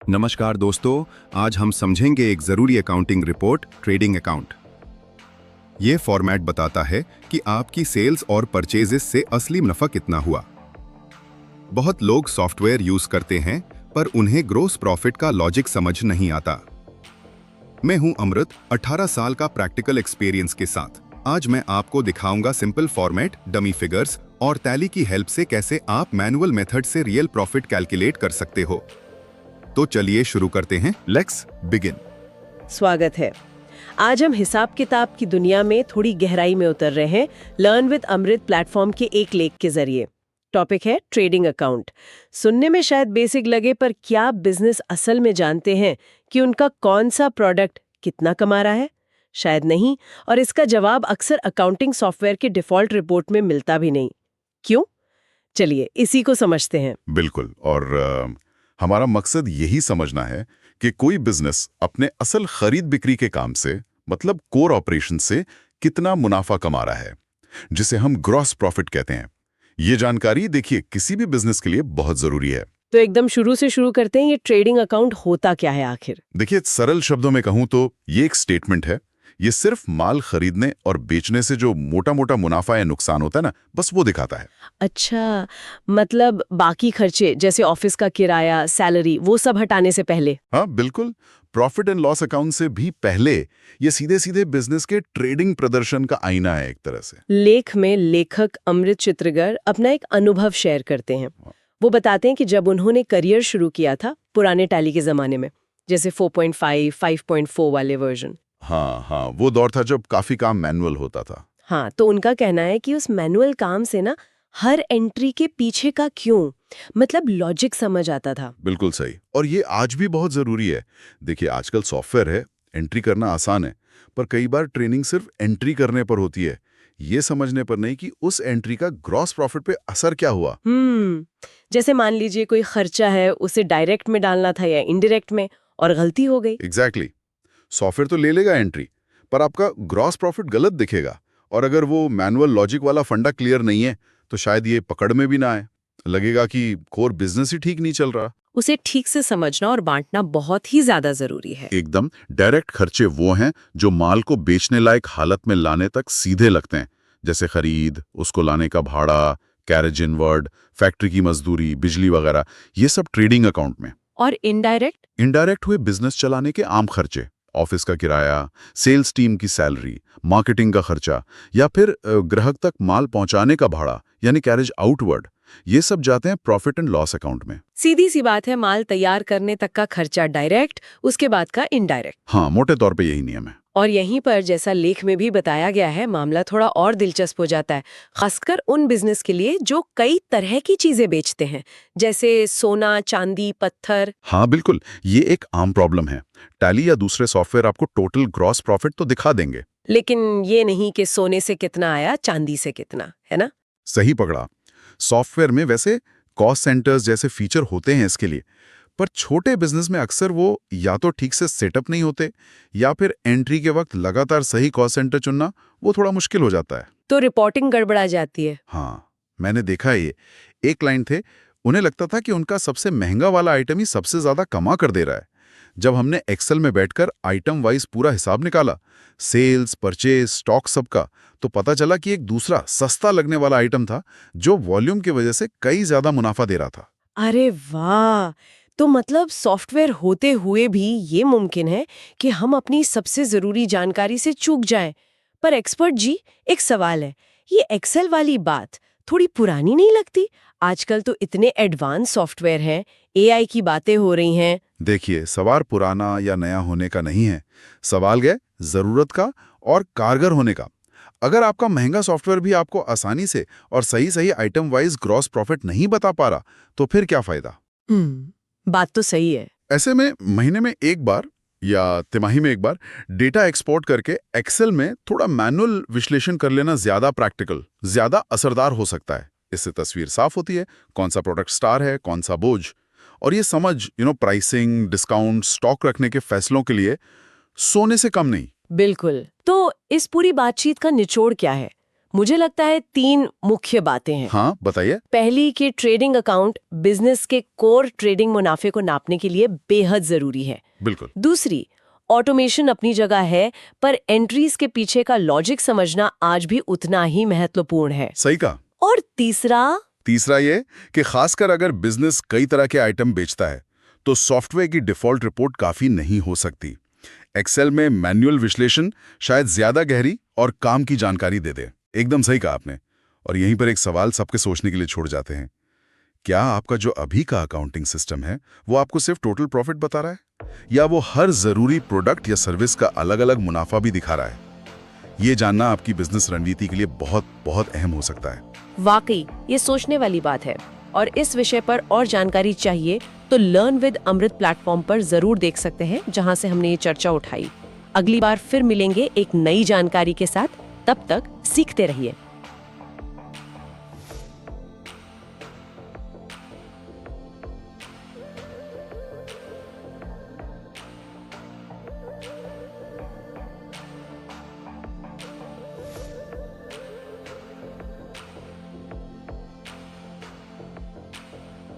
नमस्कार दोस्तों, आज हम समझेंगे एक ज़रूरी अकाउंटिंग रिपोर्ट, ट्रेडिंग अकाउंट। ये फॉर्मेट बताता है कि आपकी सेल्स और परचेजेस से असली मुनाफा कितना हुआ। बहुत लोग सॉफ्टवेयर यूज करते हैं, पर उन्हें ग्रोस प्रॉफिट का लॉजिक समझ नहीं आता। मैं हूं अमृत, 18 साल का प्रैक्टिकल एक्सपीरियंस के साथ। आज मैं आपको दिखाऊंगा सिंपल फॉर्मेट, डमी फिगर्स और टैली की हेल्प से कैसे आप मैनुअल मेथड से रियल प्रॉफिट कैलकुलेट कर सकते हो। तो चलिए शुरू करते हैं। Let's begin. स्वागत है। आज हम हिसाब किताब की दुनिया में थोड़ी गहराई में उतर रहे हैं लर्न विद अमृत प्लेटफॉर्म के एक लेख के जरिए। टॉपिक है ट्रेडिंग अकाउंट। सुनने में शायद बेसिक लगे, पर क्या बिजनेस असल में जानते हैं कि उनका कौन सा प्रोडक्ट कितना कमा रहा है? शायद नहीं, और इसका जवाब अक्सर अकाउंटिंग सॉफ्टवेयर के डिफॉल्ट रिपोर्ट में मिलता भी नहीं। क्यों? चलिए इसी को समझते हैं। बिल्कुल। और हमारा मकसद यही समझना है कि कोई बिजनेस अपने असल खरीद बिक्री के काम से, मतलब कोर ऑपरेशन से, कितना मुनाफा कमा रहा है, जिसे हम ग्रॉस प्रॉफिट कहते हैं। ये जानकारी देखिए किसी भी बिजनेस के लिए बहुत जरूरी है। तो एकदम शुरू से शुरू करते हैं, ये ट्रेडिंग अकाउंट होता क्या है आखिर? देखिए, सरल शब्दों में कहूं तो ये एक स्टेटमेंट है। ये सिर्फ माल खरीदने और बेचने से जो मोटा मोटा मुनाफा या नुकसान होता है ना, बस वो दिखाता है। अच्छा, मतलब बाकी खर्चे जैसे ऑफिस का किराया, सैलरी, वो सब हटाने से पहले? हाँ बिल्कुल। प्रॉफिट एंड लॉस अकाउंट से भी पहले ये सीधे सीधे बिजनेस के ट्रेडिंग प्रदर्शन का आईना है एक तरह से। लेख में लेखक अमृत चित्रगर अपना एक अनुभव शेयर करते हैं। वो बताते हैं कि जब उन्होंने करियर शुरू किया था पुराने टैली के जमाने में, जैसे 4.5, 5.4 वाले वर्जन। हाँ, वो दौर था जब काफी काम मैनुअल होता था। हाँ, तो उनका कहना है कि उस मैनुअल काम से ना हर एंट्री के पीछे का क्यों, मतलब लॉजिक समझ आता था। बिल्कुल सही। और ये आज भी बहुत जरूरी है। देखिए, आजकल सॉफ्टवेयर है, एंट्री करना आसान है, पर कई बार ट्रेनिंग सिर्फ एंट्री करने पर होती है, ये समझने पर नहीं कि उस एंट्री का ग्रॉस प्रॉफिट पे असर क्या हुआ। जैसे मान लीजिए कोई खर्चा है, उसे डायरेक्ट में डालना था या इनडायरेक्ट में, और गलती हो गई। एग्जैक्टली। सॉफ्टवेयर तो ले लेगा एंट्री, पर आपका ग्रॉस प्रॉफिट गलत दिखेगा। और अगर वो मैनुअल लॉजिक वाला फंडा क्लियर नहीं है, तो शायद ये पकड़ में भी ना आए। लगेगा कि कोर बिजनेस ही ठीक नहीं चल रहा। उसे ठीक से समझना और बांटना बहुत ही ज्यादा जरूरी है। एकदम। डायरेक्ट खर्चे वो हैं जो माल को बेचने लायक हालत में लाने तक सीधे लगते हैं, जैसे खरीद, उसको लाने का भाड़ा, कैरेज इनवर्ड, फैक्ट्री की मजदूरी, बिजली वगैरह। ये सब ट्रेडिंग अकाउंट में। और इनडायरेक्ट? इनडायरेक्ट हुए बिजनेस चलाने के आम खर्चे, ऑफिस का किराया, सेल्स टीम की सैलरी, मार्केटिंग का खर्चा, या फिर ग्राहक तक माल पहुंचाने का भाड़ा, यानी कैरेज आउटवर्ड। ये सब जाते हैं प्रॉफिट एंड लॉस अकाउंट में। सीधी सी बात है, माल तैयार करने तक का खर्चा डायरेक्ट, उसके बाद का इनडायरेक्ट। हाँ, मोटे तौर पे यही नियम है। और यहीं पर, जैसा लेख में भी बताया गया है, मामला थोड़ा और दिलचस्प हो जाता है, खासकर उन बिजनेस के लिए जो कई तरह की चीजें बेचते हैं, जैसे सोना, चांदी, पत्थर। हाँ बिल्कुल, ये एक आम प्रॉब्लम है। टैली या दूसरे सॉफ्टवेयर आपको टोटल ग्रॉस प्रॉफिट तो दिखा देंगे, लेकिन ये नहीं कि सोने से कितना आया, चांदी से कितना, है ना? सही पकड़ा। सॉफ्टवेयर में वैसे कॉस्ट सेंटर्स जैसे फीचर होते हैं इसके लिए, पर छोटे बिजनेस में अक्सर वो या तो ठीक से सेटअप नहीं होते, या फिर एंट्री के वक्त लगातार सही कॉस्ट सेंटर चुनना वो थोड़ा मुश्किल हो जाता है। तो रिपोर्टिंग गड़बड़ा जाती है। हाँ, मैंने देखा है ये। एक क्लाइंट थे, उन्हें लगता था कि उनका सबसे महंगा वाला आइटम ही सबसे ज्यादा कमा कर दे रहा है। जब हमने एक्सेल में बैठकर आइटम वाइज पूरा हिसाब निकाला, सेल्स, परचेज, स्टॉक सबका, तो पता चला कि एक दूसरा सस्ता लगने वाला आइटम था जो वॉल्यूम की वजह से कई ज्यादा मुनाफा दे रहा था। अरे वाह! तो मतलब सॉफ्टवेयर होते हुए भी ये मुमकिन है कि हम अपनी सबसे जरूरी जानकारी से चूक जाएं। पर एक्सपर्ट जी, एक सवाल है, ये एक्सेल वाली बात थोड़ी पुरानी नहीं लगती? आजकल तो इतने एडवांस सॉफ्टवेयर हैं, एआई की बातें हो रही हैं। देखिए, सवाल पुराना या नया होने का नहीं है, सवाल है जरूरत का और कारगर होने का। अगर आपका महंगा सॉफ्टवेयर भी आपको आसानी से और सही सही आइटम वाइज ग्रॉस प्रॉफिट नहीं बता पा रहा, तो फिर क्या फायदा। बात तो सही है। ऐसे में महीने में एक बार या तिमाही में एक बार डेटा एक्सपोर्ट करके एक्सेल में थोड़ा मैनुअल विश्लेषण कर लेना ज्यादा प्रैक्टिकल, ज्यादा असरदार हो सकता है। इससे तस्वीर साफ होती है, कौन सा प्रोडक्ट स्टार है, कौन सा बोझ। और ये समझ प्राइसिंग, डिस्काउंट, स्टॉक रखने के फैसलों के लिए सोने से कम नहीं। बिल्कुल। तो इस पूरी बातचीत का निचोड़ क्या है? मुझे लगता है 3 मुख्य बातें हैं। हाँ, बताइए। पहली कि ट्रेडिंग अकाउंट बिजनेस के कोर ट्रेडिंग मुनाफे को नापने के लिए बेहद जरूरी है। बिल्कुल। दूसरी, ऑटोमेशन अपनी जगह है, पर एंट्रीज के पीछे का लॉजिक समझना आज भी उतना ही महत्वपूर्ण है। सही कहा। और तीसरा ये कि खासकर अगर बिजनेस कई तरह के आइटम बेचता है तो सॉफ्टवेयर की डिफॉल्ट रिपोर्ट काफी नहीं हो सकती। एक्सेल में मैन्युअल विश्लेषण शायद ज्यादा गहरी और काम की जानकारी दे दे। एकदम सही कहा आपने। और यहीं पर एक सवाल सबके सोचने के लिए छोड़ जाते हैं, क्या आपका जो अभी का अकाउंटिंग सिस्टम है वो आपको सिर्फ टोटल प्रॉफिट बता रहा है, या वो हर जरूरी प्रोडक्ट या सर्विस का अलग अलग मुनाफा भी दिखा रहा है? ये जानना आपकी बिजनेस रणनीति के लिए बहुत बहुत अहम हो सकता है। वाकई ये सोचने वाली बात है, और इस विषय पर और जानकारी चाहिए तो लर्न विद अमृत प्लेटफॉर्म पर जरूर देख सकते हैं, जहां से हमने ये चर्चा उठाई। अगली बार फिर मिलेंगे एक नई जानकारी के साथ। तब तक सीखते रहिए।